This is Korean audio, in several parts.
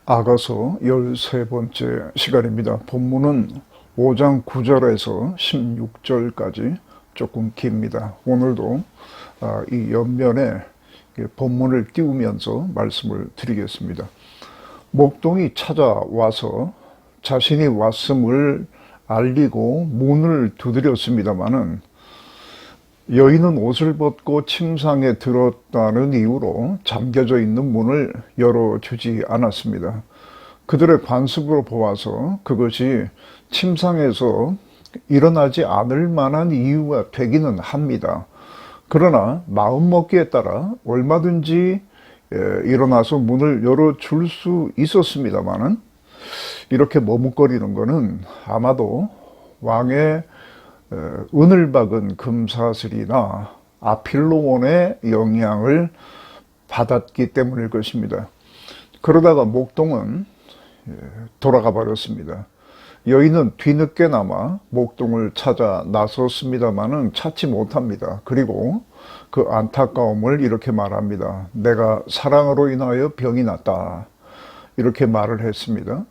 아가서 13번째 시간입니다. 본문은 5장 9절에서 16절까지 조금 깁니다. 오늘도 이 옆면에 본문을 띄우면서 말씀을 드리겠습니다. 목동이 찾아와서 자신이 왔음을 알리고 문을 두드렸습니다마는 여인은 옷을 벗고 침상에 들었다는 이유로 잠겨져 있는 문을 열어주지 않았습니다. 그들의 관습으로 보아서 그것이 침상에서 일어나지 않을 만한 이유가 되기는 합니다. 그러나 마음먹기에 따라 얼마든지 일어나서 문을 열어줄 수 있었습니다마는 이렇게 머뭇거리는 것은 아마도 왕의 은을 박은 금사슬이나 아필로몬의 영향을 받았기 때문일 것입니다. 그러다가 목동은 돌아가 버렸습니다. 여인은 뒤늦게나마 목동을 찾아 나섰습니다마는 찾지 못합니다. 그리고 그 안타까움을 이렇게 말합니다. 내가 사랑으로 인하여 병이 났다. 이렇게 말을 했습니다.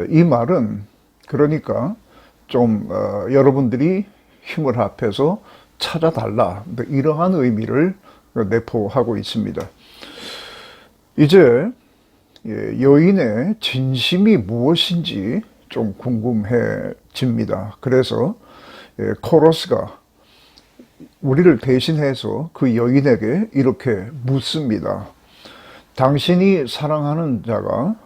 이 말은 그러니까 좀 여러분들이 힘을 합해서 찾아달라, 이러한 의미를 내포하고 있습니다. 이제 여인의 진심이 무엇인지 좀 궁금해집니다. 그래서 코러스가 우리를 대신해서 그 여인에게 이렇게 묻습니다. 당신이 사랑하는 자가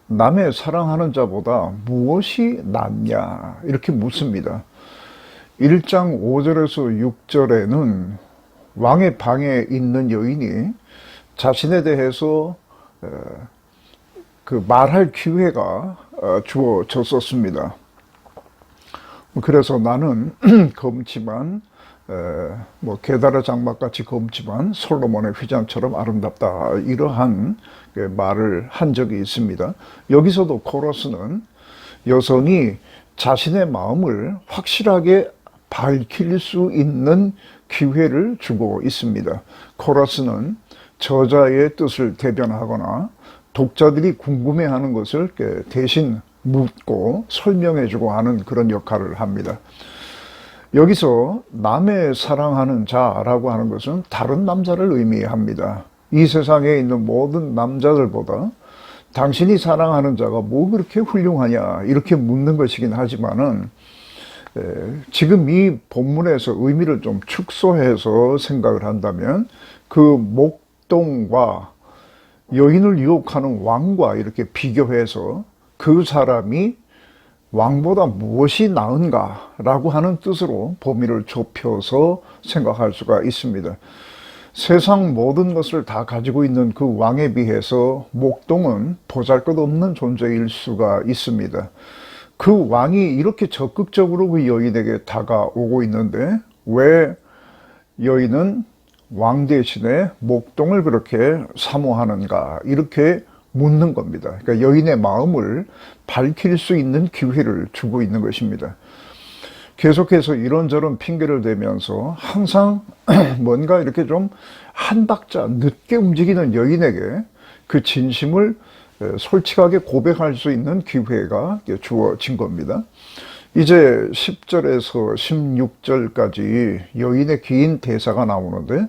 남의 사랑하는 자보다 무엇이 낫냐? 이렇게 묻습니다. 1장 5절에서 6절에는 왕의 방에 있는 여인이 자신에 대해서 그 말할 기회가 주어졌었습니다. 그래서 나는 검지만 게다라 장막같이 검지만 솔로몬의 휘장처럼 아름답다, 이러한 말을 한 적이 있습니다. 여기서도 코러스는 여성이 자신의 마음을 확실하게 밝힐 수 있는 기회를 주고 있습니다. 코러스는 저자의 뜻을 대변하거나 독자들이 궁금해하는 것을 대신 묻고 설명해주고 하는 그런 역할을 합니다. 여기서 남의 사랑하는 자라고 하는 것은 다른 남자를 의미합니다. 이 세상에 있는 모든 남자들보다 당신이 사랑하는 자가 뭐 그렇게 훌륭하냐, 이렇게 묻는 것이긴 하지만은 지금 이 본문에서 의미를 좀 축소해서 생각을 한다면 그 목동과 여인을 유혹하는 왕과 이렇게 비교해서 그 사람이 왕보다 무엇이 나은가라고 하는 뜻으로 범위를 좁혀서 생각할 수가 있습니다. 세상 모든 것을 다 가지고 있는 그 왕에 비해서 목동은 보잘것없는 존재일 수가 있습니다. 그 왕이 이렇게 적극적으로 그 여인에게 다가오고 있는데 왜 여인은 왕 대신에 목동을 그렇게 사모하는가, 이렇게 묻는 겁니다. 그러니까 여인의 마음을 밝힐 수 있는 기회를 주고 있는 것입니다. 계속해서 이런저런 핑계를 대면서 항상 뭔가 이렇게 좀 한 박자 늦게 움직이는 여인에게 그 진심을 솔직하게 고백할 수 있는 기회가 주어진 겁니다. 이제 10절에서 16절까지 여인의 긴 대사가 나오는데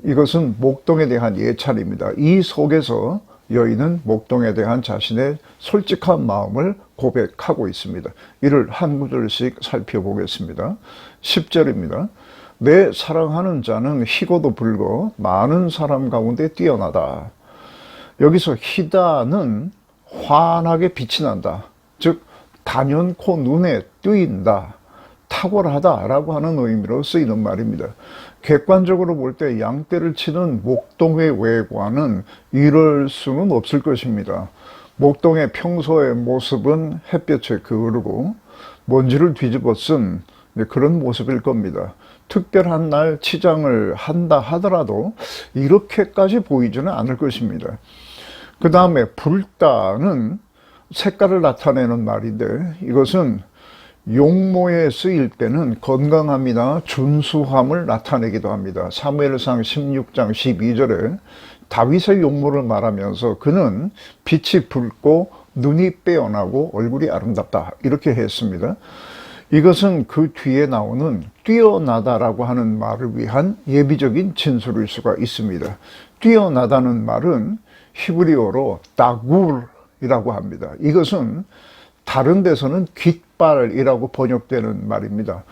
이것은 목동에 대한 예찬입니다. 이 속에서 여인은 목동에 대한 자신의 솔직한 마음을 고백하고 있습니다. 이를 한 구절씩 살펴보겠습니다. 10절입니다. 내 사랑하는 자는 희고도 불고 많은 사람 가운데 뛰어나다. 여기서 희다는 환하게 빛이 난다. 즉 단연코 눈에 띄인다, 탁월하다라고 하는 의미로 쓰이는 말입니다. 객관적으로 볼 때 양떼를 치는 목동의 외관은 이럴 수는 없을 것입니다. 목동의 평소의 모습은 햇볕에 그으르고 먼지를 뒤집어 쓴 그런 모습일 겁니다. 특별한 날 치장을 한다 하더라도 이렇게까지 보이지는 않을 것입니다. 그 다음에 붉다는 색깔을 나타내는 말인데 이것은 용모에 쓰일 때는 건강함이나 준수함을 나타내기도 합니다. 사무엘상 16장 12절에 다윗의 용모를 말하면서 그는 빛이 붉고 눈이 빼어나고 얼굴이 아름답다 이렇게 했습니다. 이것은 그 뒤에 나오는 뛰어나다라고 하는 말을 위한 예비적인 진술일 수가 있습니다. 뛰어나다는 말은 히브리어로 다굴이라고 합니다. 이것은 다른 데서는 깃발이라고 번역되는 말입니다.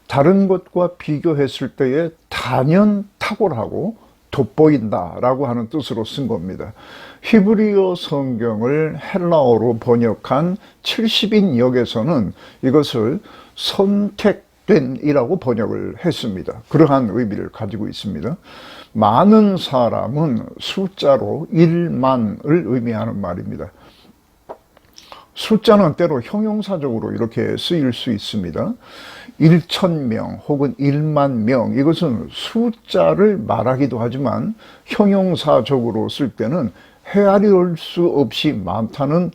다른 것과 비교했을 때에 단연 탁월하고 돋보인다라고 하는 뜻으로 쓴 겁니다. 히브리어 성경을 헬라어로 번역한 70인 역에서는 이것을 선택된이라고 번역을 했습니다. 그러한 의미를 가지고 있습니다. 많은 사람은 숫자로 1만을 의미하는 말입니다. 숫자는 때로 형용사적으로 이렇게 쓰일 수 있습니다. 1,000명 혹은 1만 명, 이것은 숫자를 말하기도 하지만 형용사적으로 쓸 때는 헤아릴 수 없이 많다는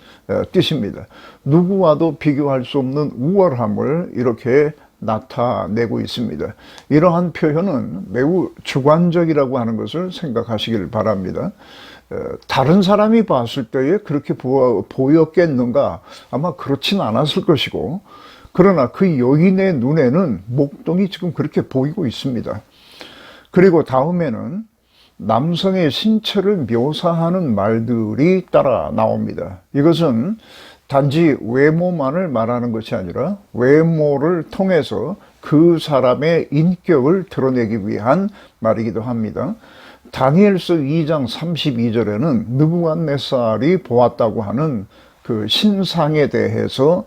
뜻입니다. 누구와도 비교할 수 없는 우월함을 이렇게 나타내고 있습니다. 이러한 표현은 매우 주관적이라고 하는 것을 생각하시길 바랍니다. 다른 사람이 봤을 때에 그렇게 보였겠는가? 아마 그렇진 않았을 것이고, 그러나 그 여인의 눈에는 목동이 지금 그렇게 보이고 있습니다. 그리고 다음에는 남성의 신체를 묘사하는 말들이 따라 나옵니다. 이것은 단지 외모만을 말하는 것이 아니라 외모를 통해서 그 사람의 인격을 드러내기 위한 말이기도 합니다. 다니엘서 2장 32절에는 느부갓네살이 보았다고 하는 그 신상에 대해서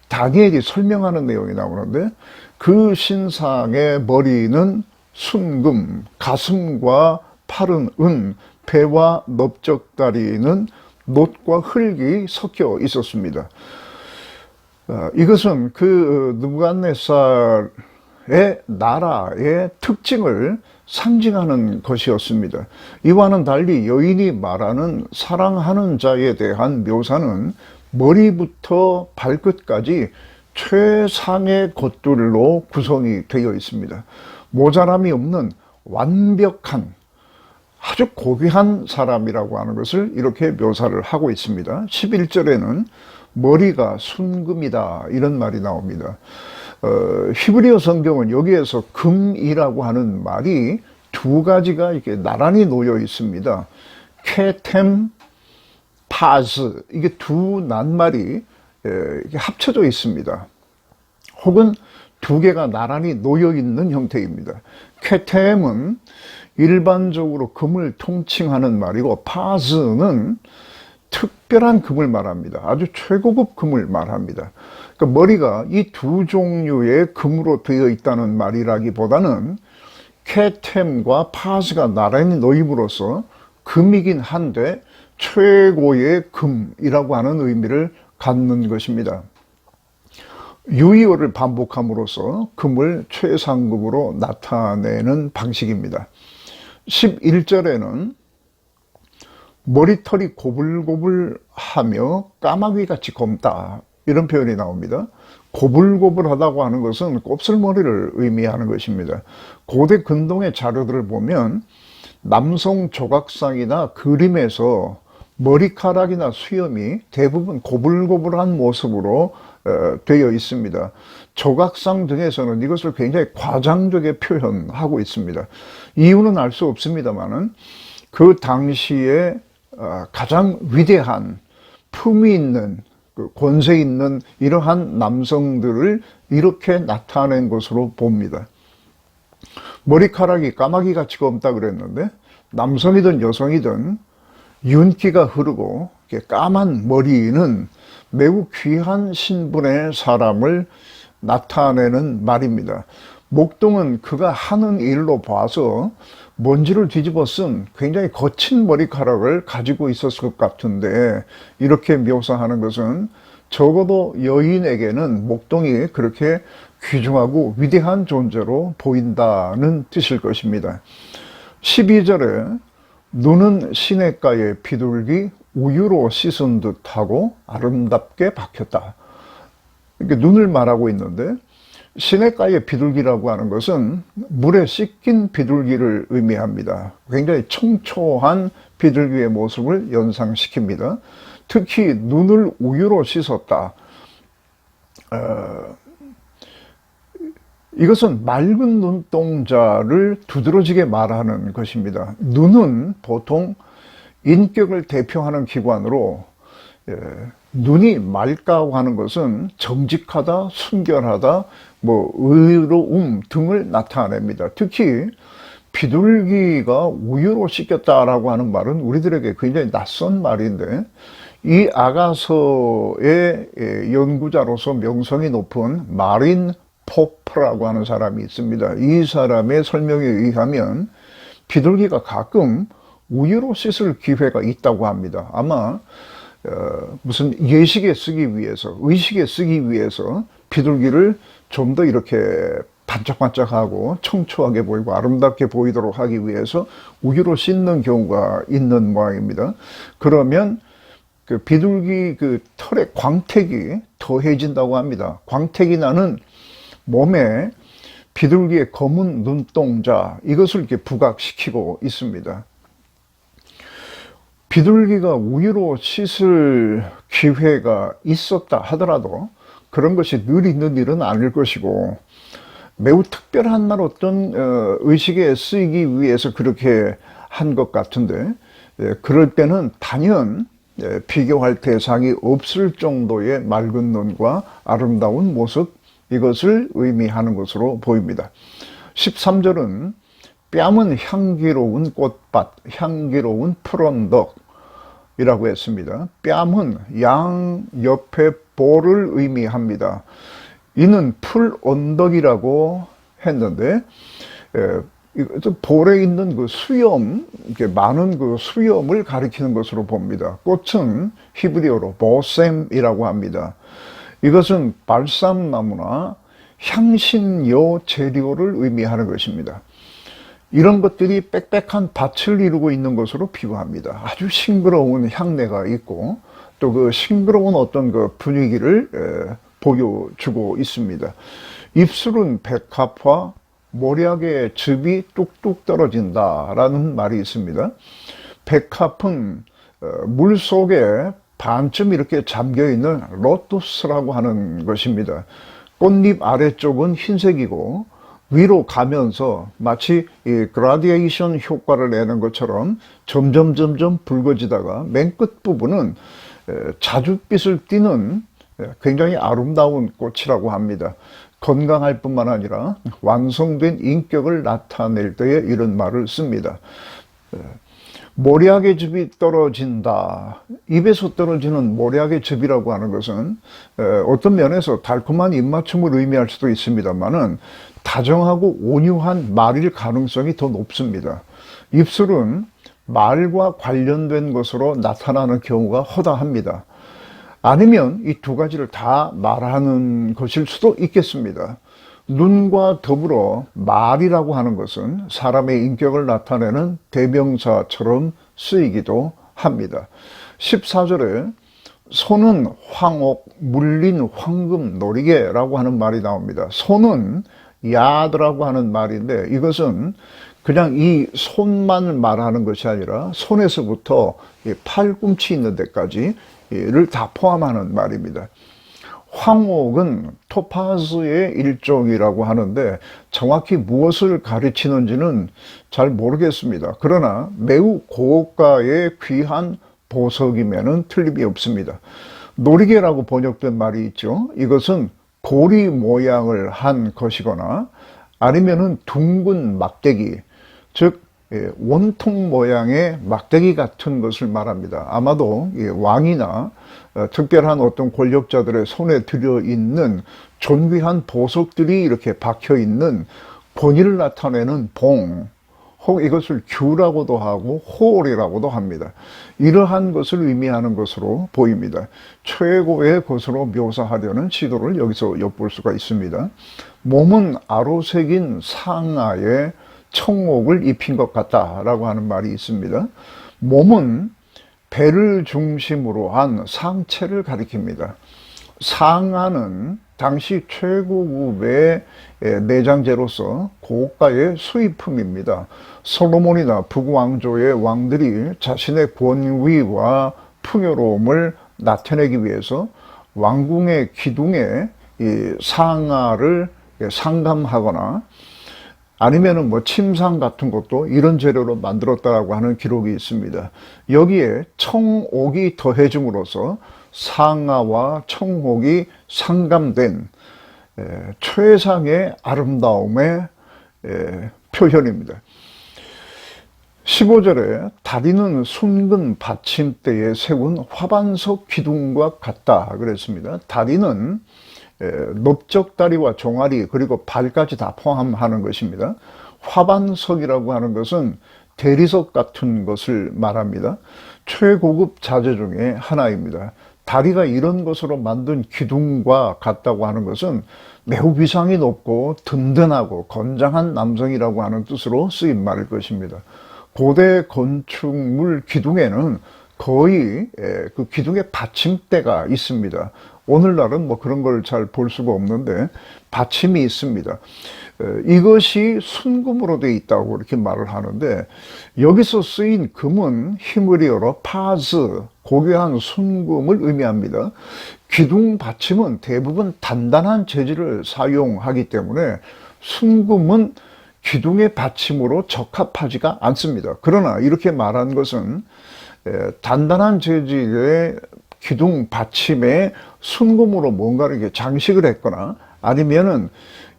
다니엘이 설명하는 내용이 나오는데, 그 신상의 머리는 순금, 가슴과 팔은 은, 배와 넓적다리는 놋과 흙이 섞여 있었습니다. 이것은 그 느부갓네살의 나라의 특징을 상징하는 것이었습니다. 이와는 달리 여인이 말하는 사랑하는 자에 대한 묘사는 머리부터 발끝까지 최상의 것들로 구성이 되어 있습니다. 모자람이 없는 완벽한 아주 고귀한 사람이라고 하는 것을 이렇게 묘사를 하고 있습니다. 11절에는 머리가 순금이다 이런 말이 나옵니다. 히브리어 성경은 여기에서 금이라고 하는 말이 두 가지가 이렇게 나란히 놓여 있습니다. 케템, 파즈, 이게 두 낱말이 이렇게 합쳐져 있습니다. 혹은 두 개가 나란히 놓여 있는 형태입니다. 케템은 일반적으로 금을 통칭하는 말이고, 파즈는 특별한 금을 말합니다. 아주 최고급 금을 말합니다. 그러니까 머리가 이 두 종류의 금으로 되어 있다는 말이라기보다는 케템과 파즈가 나란히 놓임으로써 금이긴 한데 최고의 금이라고 하는 의미를 갖는 것입니다. 유의어를 반복함으로써 금을 최상급으로 나타내는 방식입니다. 11절에는 머리털이 고불고불하며 까마귀같이 검다 이런 표현이 나옵니다. 고불고불하다고 하는 것은 곱슬머리를 의미하는 것입니다. 고대 근동의 자료들을 보면 남성 조각상이나 그림에서 머리카락이나 수염이 대부분 고불고불한 모습으로 되어 있습니다. 조각상 등에서는 이것을 굉장히 과장되게 표현하고 있습니다. 이유는 알 수 없습니다만은 그 당시에 가장 위대한 품위 있는 권세 있는 이러한 남성들을 이렇게 나타낸 것으로 봅니다. 머리카락이 까마귀같이 검다 그랬는데, 남성이든 여성이든 윤기가 흐르고 까만 머리는 매우 귀한 신분의 사람을 나타내는 말입니다. 목동은 그가 하는 일로 봐서 먼지를 뒤집어 쓴 굉장히 거친 머리카락을 가지고 있었을 것 같은데, 이렇게 묘사하는 것은 적어도 여인에게는 목동이 그렇게 귀중하고 위대한 존재로 보인다는 뜻일 것입니다. 12절에 눈은 시냇가의 비둘기 우유로 씻은 듯하고 아름답게 박혔다. 이렇게 눈을 말하고 있는데, 시냇가의 비둘기라고 하는 것은 물에 씻긴 비둘기를 의미합니다. 굉장히 청초한 비둘기의 모습을 연상시킵니다. 특히 눈을 우유로 씻었다. 이것은 맑은 눈동자를 두드러지게 말하는 것입니다. 눈은 보통 인격을 대표하는 기관으로 눈이 맑다고 하는 것은 정직하다, 순결하다, 의로움 등을 나타냅니다. 특히 비둘기가 우유로 씻겼다라고 하는 말은 우리들에게 굉장히 낯선 말인데, 이 아가서의 연구자로서 명성이 높은 마린 포프라고 하는 사람이 있습니다. 이 사람의 설명에 의하면 비둘기가 가끔 우유로 씻을 기회가 있다고 합니다. 아마 무슨 예식에 쓰기 위해서, 의식에 쓰기 위해서 비둘기를 좀 더 이렇게 반짝반짝하고 청초하게 보이고 아름답게 보이도록 하기 위해서 우유로 씻는 경우가 있는 모양입니다. 그러면 그 비둘기 그 털의 광택이 더해진다고 합니다. 광택이 나는 몸에 비둘기의 검은 눈동자, 이것을 이렇게 부각시키고 있습니다. 비둘기가 우유로 씻을 기회가 있었다 하더라도 그런 것이 늘 있는 일은 아닐 것이고, 매우 특별한 날 어떤 의식에 쓰이기 위해서 그렇게 한 것 같은데, 그럴 때는 단연 비교할 대상이 없을 정도의 맑은 눈과 아름다운 모습, 이것을 의미하는 것으로 보입니다. 13절은 뺨은 향기로운 꽃밭, 향기로운 푸른덕이라고 했습니다. 뺨은 양 옆에 볼을 의미합니다. 이는 풀 언덕이라고 했는데, 볼에 있는 그 수염, 이렇게 많은 그 수염을 가리키는 것으로 봅니다. 꽃은 히브리어로 보셈이라고 합니다. 이것은 발삼나무나 향신료 재료를 의미하는 것입니다. 이런 것들이 빽빽한 밭을 이루고 있는 것으로 비유합니다. 아주 싱그러운 향내가 있고, 또 그 싱그러운 어떤 그 분위기를 보여주고 있습니다. 입술은 백합화, 모략의 즙이 뚝뚝 떨어진다라는 말이 있습니다. 백합은 물 속에 반쯤 이렇게 잠겨있는 로투스라고 하는 것입니다. 꽃잎 아래쪽은 흰색이고 위로 가면서 마치 이 그라디에이션 효과를 내는 것처럼 점점 붉어지다가 맨 끝부분은 자줏빛을 띠는 굉장히 아름다운 꽃이라고 합니다. 건강할 뿐만 아니라 완성된 인격을 나타낼 때에 이런 말을 씁니다. 모략의 즙이 떨어진다. 입에서 떨어지는 모략의 즙이라고 하는 것은 어떤 면에서 달콤한 입맞춤을 의미할 수도 있습니다만은 다정하고 온유한 말일 가능성이 더 높습니다. 입술은 말과 관련된 것으로 나타나는 경우가 허다합니다. 아니면 이 두 가지를 다 말하는 것일 수도 있겠습니다. 눈과 더불어 말이라고 하는 것은 사람의 인격을 나타내는 대명사처럼 쓰이기도 합니다. 14절에 손은 황옥, 물린 황금 노리개라고 하는 말이 나옵니다. 손은 야드라고 하는 말인데, 이것은 그냥 이 손만 말하는 것이 아니라 손에서부터 팔꿈치 있는 데까지를 다 포함하는 말입니다. 황옥은 토파즈의 일종이라고 하는데 정확히 무엇을 가르치는지는 잘 모르겠습니다. 그러나 매우 고가의 귀한 보석이면은 틀림이 없습니다. 노리개라고 번역된 말이 있죠. 이것은 고리 모양을 한 것이거나 아니면은 둥근 막대기, 즉 원통 모양의 막대기 같은 것을 말합니다. 아마도 왕이나 특별한 어떤 권력자들의 손에 들어있는 존귀한 보석들이 이렇게 박혀있는 권위를 나타내는 봉, 혹 이것을 규라고도 하고 홀이라고도 합니다. 이러한 것을 의미하는 것으로 보입니다. 최고의 것으로 묘사하려는 시도를 여기서 엿볼 수가 있습니다. 몸은 아로색인 상아에 청옥을 입힌 것 같다라고 하는 말이 있습니다. 몸은 배를 중심으로 한 상체를 가리킵니다. 상아는 당시 최고급의 내장재로서 고가의 수입품입니다. 솔로몬이나 북왕조의 왕들이 자신의 권위와 풍요로움을 나타내기 위해서 왕궁의 기둥에 이 상아를 상감하거나 아니면은 뭐 침상 같은 것도 이런 재료로 만들었다라고 하는 기록이 있습니다. 여기에 청옥이 더해짐으로써 상아와 청옥이 상감된 최상의 아름다움의 표현입니다. 15절에 다리는 순금 받침대에 세운 화반석 기둥과 같다 그랬습니다. 다리는 넓적다리와 종아리 그리고 발까지 다 포함하는 것입니다. 화반석이라고 하는 것은 대리석 같은 것을 말합니다. 최고급 자재 중에 하나입니다. 다리가 이런 것으로 만든 기둥과 같다고 하는 것은 매우 위상이 높고 든든하고 건장한 남성이라고 하는 뜻으로 쓰인 말일 것입니다. 고대 건축물 기둥에는 거의 그 기둥에 받침대가 있습니다. 오늘날은 뭐 그런 걸 잘 볼 수가 없는데 받침이 있습니다. 이것이 순금으로 되어 있다고 이렇게 말을 하는데 여기서 쓰인 금은 히브리어로 파즈, 고귀한 순금을 의미합니다. 기둥 받침은 대부분 단단한 재질을 사용하기 때문에 순금은 기둥의 받침으로 적합하지가 않습니다. 그러나 이렇게 말한 것은 단단한 재질의 기둥 받침에 순금으로 뭔가를 이렇게 장식을 했거나 아니면은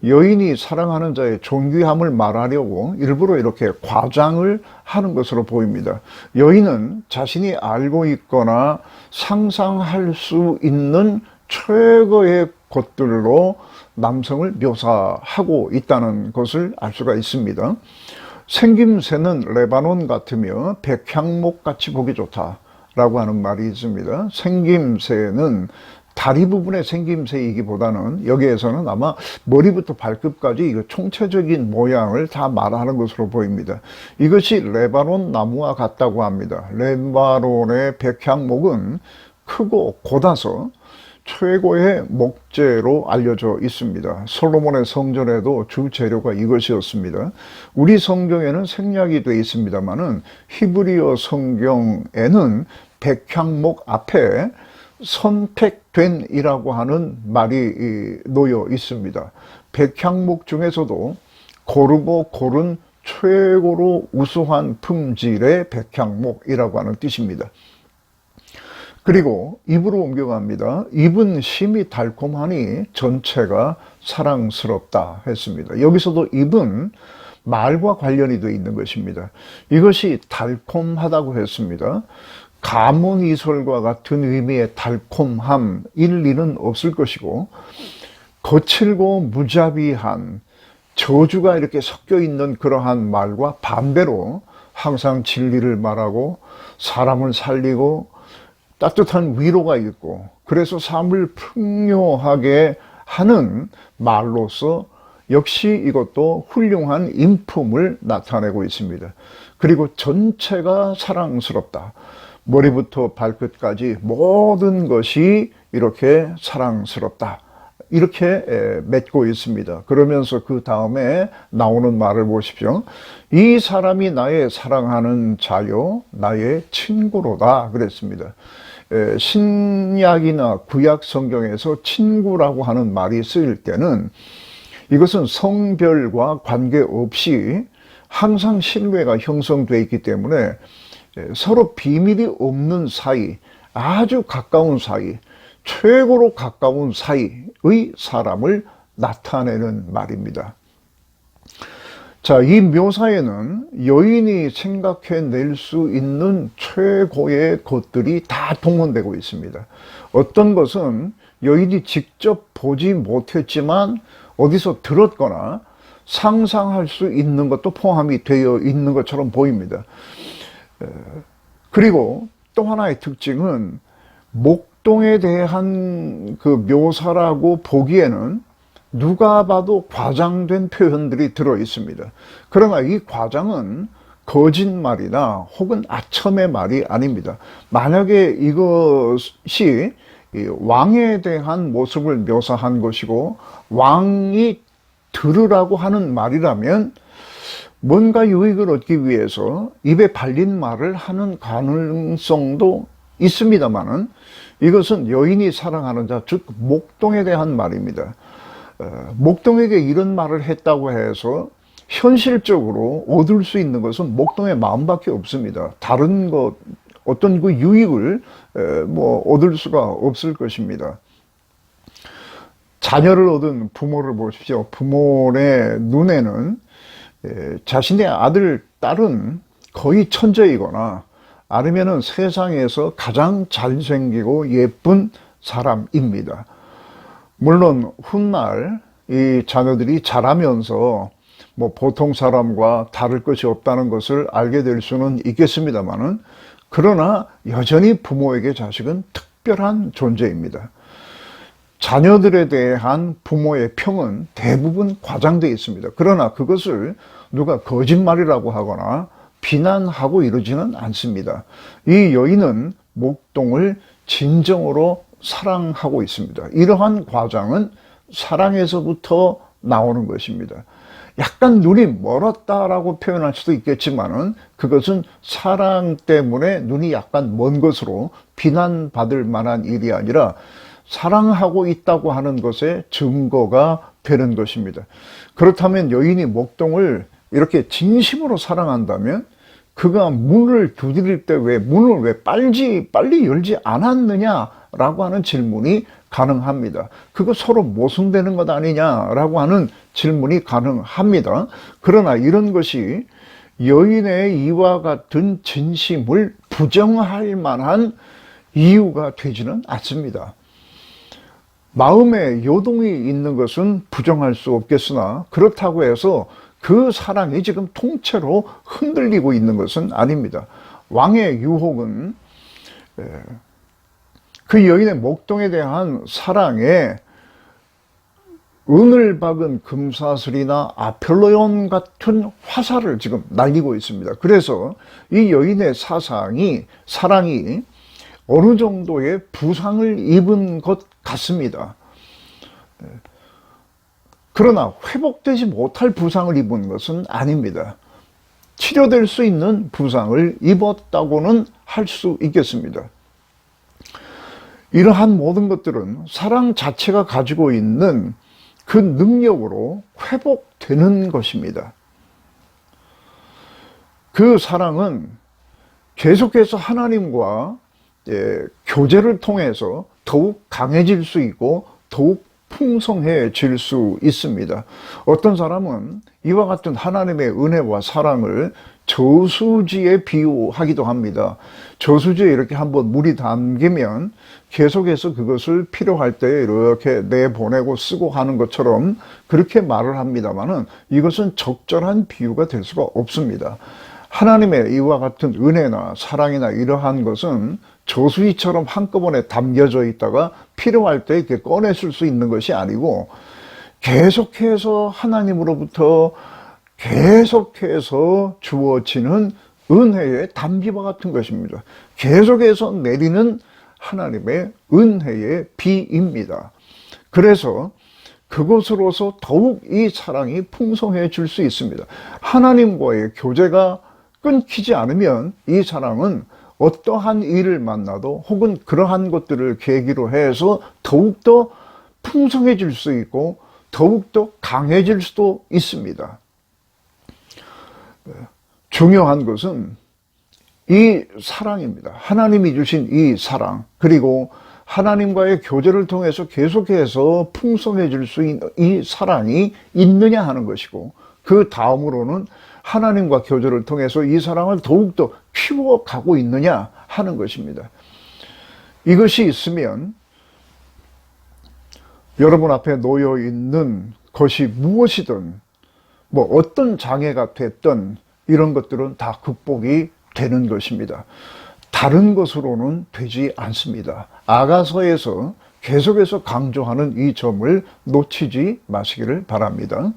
여인이 사랑하는 자의 존귀함을 말하려고 일부러 이렇게 과장을 하는 것으로 보입니다. 여인은 자신이 알고 있거나 상상할 수 있는 최고의 것들로 남성을 묘사하고 있다는 것을 알 수가 있습니다. 생김새는 레바논 같으며 백향목같이 보기 좋다라고 하는 말이 있습니다. 생김새는 다리 부분의 생김새이기보다는 여기에서는 아마 머리부터 발끝까지 이거 총체적인 모양을 다 말하는 것으로 보입니다. 이것이 레바논 나무와 같다고 합니다. 레바논의 백향목은 크고 곧아서 최고의 목재로 알려져 있습니다. 솔로몬의 성전에도 주 재료가 이것이었습니다. 우리 성경에는 생략이 되어 있습니다만은 히브리어 성경에는 백향목 앞에 선택된 이라고 하는 말이 놓여 있습니다. 백향목 중에서도 고르고 고른 최고로 우수한 품질의 백향목이라고 하는 뜻입니다. 그리고 입으로 옮겨갑니다. 입은 심이 달콤하니 전체가 사랑스럽다 했습니다. 여기서도 입은 말과 관련이 되어 있는 것입니다. 이것이 달콤하다고 했습니다. 감흥이설과 같은 의미의 달콤함, 일리는 없을 것이고 거칠고 무자비한 저주가 이렇게 섞여 있는 그러한 말과 반대로 항상 진리를 말하고 사람을 살리고 따뜻한 위로가 있고 그래서 삶을 풍요하게 하는 말로서 역시 이것도 훌륭한 인품을 나타내고 있습니다. 그리고 전체가 사랑스럽다. 머리부터 발끝까지 모든 것이 이렇게 사랑스럽다. 이렇게 맺고 있습니다. 그러면서 그 다음에 나오는 말을 보십시오. 이 사람이 나의 사랑하는 자요, 나의 친구로다. 그랬습니다. 신약이나 구약 성경에서 친구라고 하는 말이 쓰일 때는 이것은 성별과 관계없이 항상 신뢰가 형성되어 있기 때문에 서로 비밀이 없는 사이, 아주 가까운 사이, 최고로 가까운 사이의 사람을 나타내는 말입니다. 자, 이 묘사에는 여인이 생각해낼 수 있는 최고의 것들이 다 동원되고 있습니다. 어떤 것은 여인이 직접 보지 못했지만 어디서 들었거나 상상할 수 있는 것도 포함이 되어 있는 것처럼 보입니다. 그리고 또 하나의 특징은 목동에 대한 그 묘사라고 보기에는 누가 봐도 과장된 표현들이 들어 있습니다. 그러나 이 과장은 거짓말이나 혹은 아첨의 말이 아닙니다. 만약에 이것이 이 왕에 대한 모습을 묘사한 것이고, 왕이 들으라고 하는 말이라면 뭔가 유익을 얻기 위해서 입에 발린 말을 하는 가능성도 있습니다만은, 이것은 여인이 사랑하는 자, 즉 목동에 대한 말입니다. 목동에게 이런 말을 했다고 해서 현실적으로 얻을 수 있는 것은 목동의 마음밖에 없습니다. 다른 것, 어떤 그 유익을 얻을 수가 없을 것입니다. 자녀를 얻은 부모를 보십시오. 부모의 눈에는 자신의 아들, 딸은 거의 천재이거나 아니면은 세상에서 가장 잘생기고 예쁜 사람입니다. 물론 훗날 이 자녀들이 자라면서 보통 사람과 다를 것이 없다는 것을 알게 될 수는 있겠습니다만은, 그러나 여전히 부모에게 자식은 특별한 존재입니다. 자녀들에 대한 부모의 평은 대부분 과장되어 있습니다. 그러나 그것을 누가 거짓말이라고 하거나 비난하고 이러지는 않습니다. 이 여인은 목동을 진정으로 사랑하고 있습니다. 이러한 과장은 사랑에서부터 나오는 것입니다. 약간 눈이 멀었다라고 표현할 수도 있겠지만은, 그것은 사랑 때문에 눈이 약간 먼 것으로 비난받을 만한 일이 아니라 사랑하고 있다고 하는 것의 증거가 되는 것입니다. 그렇다면 여인이 목동을 이렇게 진심으로 사랑한다면 그가 문을 두드릴 때 왜 문을 왜 빨리 열지 않았느냐라고 하는 질문이 가능합니다. 그거 서로 모순되는 것 아니냐라고 하는 질문이 가능합니다. 그러나 이런 것이 여인의 이와 같은 진심을 부정할 만한 이유가 되지는 않습니다. 마음에 요동이 있는 것은 부정할 수 없겠으나, 그렇다고 해서 그 사랑이 지금 통째로 흔들리고 있는 것은 아닙니다. 왕의 유혹은 그 여인의 목동에 대한 사랑에 은을 박은 금사슬이나 아폴로온 같은 화살을 지금 날리고 있습니다. 그래서 이 여인의 사랑이 어느 정도의 부상을 입은 것 같습니다. 그러나 회복되지 못할 부상을 입은 것은 아닙니다. 치료될 수 있는 부상을 입었다고는 할 수 있겠습니다. 이러한 모든 것들은 사랑 자체가 가지고 있는 그 능력으로 회복되는 것입니다. 그 사랑은 계속해서 하나님과 교제를 통해서 더욱 강해질 수 있고 더욱 풍성해질 수 있습니다. 어떤 사람은 이와 같은 하나님의 은혜와 사랑을 저수지에 비유하기도 합니다. 저수지에 이렇게 한번 물이 담기면 계속해서 그것을 필요할 때 이렇게 내보내고 쓰고 하는 것처럼 그렇게 말을 합니다만은, 이것은 적절한 비유가 될 수가 없습니다. 하나님의 이와 같은 은혜나 사랑이나 이러한 것은 저수지처럼 한꺼번에 담겨져 있다가 필요할 때 이렇게 꺼냈을 수 있는 것이 아니고, 계속해서 하나님으로부터 계속해서 주어지는 은혜의 담비와 같은 것입니다. 계속해서 내리는 하나님의 은혜의 비입니다. 그래서 그것으로서 더욱 이 사랑이 풍성해질 수 있습니다. 하나님과의 교제가 끊기지 않으면 이 사랑은 어떠한 일을 만나도 혹은 그러한 것들을 계기로 해서 더욱더 풍성해질 수 있고 더욱더 강해질 수도 있습니다. 중요한 것은 이 사랑입니다. 하나님이 주신 이 사랑, 그리고 하나님과의 교제를 통해서 계속해서 풍성해질 수 있는 이 사랑이 있느냐 하는 것이고, 그 다음으로는 하나님과 교제를 통해서 이 사랑을 더욱더 키워가고 있느냐 하는 것입니다. 이것이 있으면 여러분 앞에 놓여 있는 것이 무엇이든 어떤 장애가 됐든 이런 것들은 다 극복이 되는 것입니다. 다른 것으로는 되지 않습니다. 아가서에서 계속해서 강조하는 이 점을 놓치지 마시기를 바랍니다.